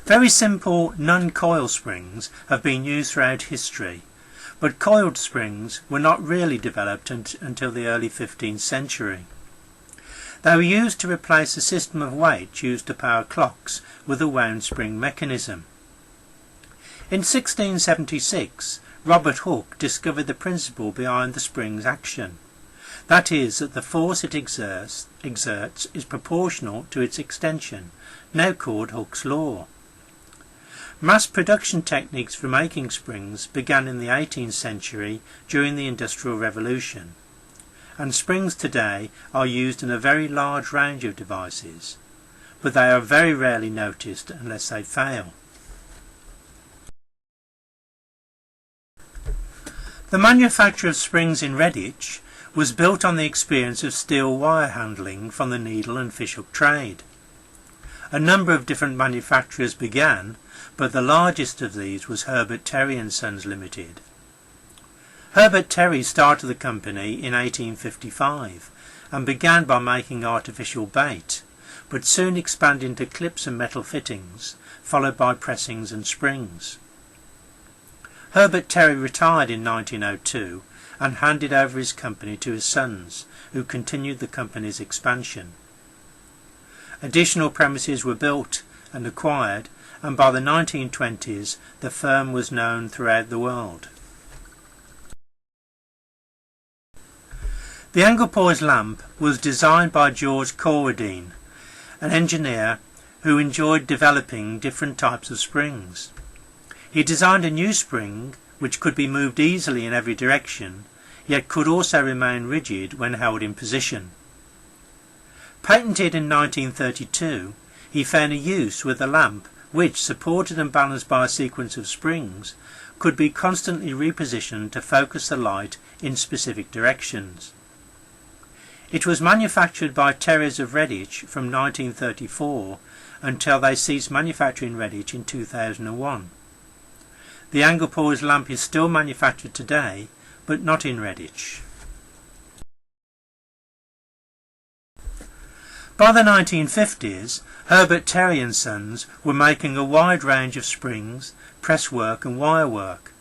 Very simple non-coil springs have been used throughout history, but coiled springs were not really developed until the early 15th century. They were used to replace a system of weights used to power clocks with a wound spring mechanism. In 1676, Robert Hooke discovered the principle behind the spring's action. That is, that the force it exerts is proportional to its extension, now called Hooke's law. Mass production techniques for making springs began in the 18th century during the Industrial Revolution, and springs today are used in a very large range of devices, but they are very rarely noticed unless they fail. The manufacture of springs in Redditch was built on the experience of steel wire handling from the needle and fishhook trade. A number of different manufacturers began, but the largest of these was Herbert Terry & Sons Limited. Herbert Terry started the company in 1855 and began by making artificial bait, but soon expanded into clips and metal fittings, followed by pressings and springs. Herbert Terry retired in 1902 and handed over his company to his sons, who continued the company's expansion. Additional premises were built and acquired, and by the 1920s the firm was known throughout the world. The Anglepoise lamp was designed by George Corwadine, an engineer who enjoyed developing different types of springs. He designed a new spring which could be moved easily in every direction, yet could also remain rigid when held in position. Patented in 1932, he found a use with a lamp which, supported and balanced by a sequence of springs, could be constantly repositioned to focus the light in specific directions. It was manufactured by Terriers of Redditch from 1934 until they ceased manufacturing Redditch in 2001. The Anglepoise lamp is still manufactured today, but not in Redditch. By the 1950s, Herbert Terry & Sons were making a wide range of springs, presswork and wirework.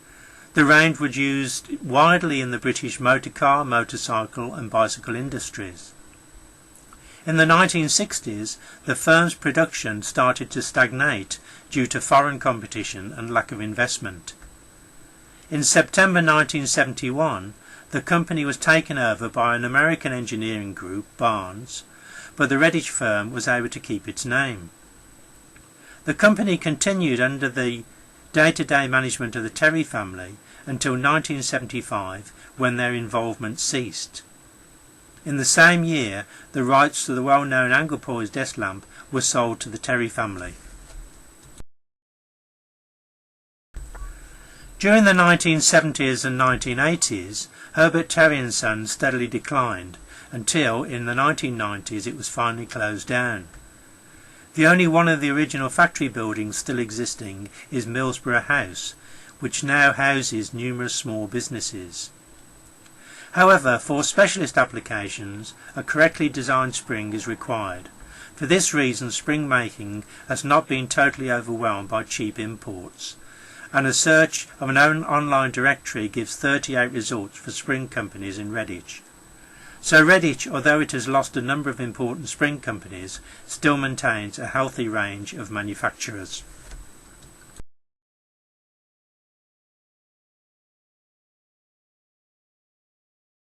The range was used widely in the British motor car, motorcycle and bicycle industries. In the 1960s, the firm's production started to stagnate due to foreign competition and lack of investment. In September 1971, the company was taken over by an American engineering group, Barnes, but the Redditch firm was able to keep its name. The company continued under the day-to-day management of the Terry family until 1975, when their involvement ceased. In the same year, the rights to the well-known Anglepoise desk lamp were sold to the Terry family. During the 1970s and 1980s, Herbert Terry & Sons steadily declined, until in the 1990s it was finally closed down. The only one of the original factory buildings still existing is Millsborough House, which now houses numerous small businesses. However, for specialist applications, a correctly designed spring is required. For this reason, spring making has not been totally overwhelmed by cheap imports, and a search of an online directory gives 38 results for spring companies in Redditch. So Redditch, although it has lost a number of important spring companies, still maintains a healthy range of manufacturers.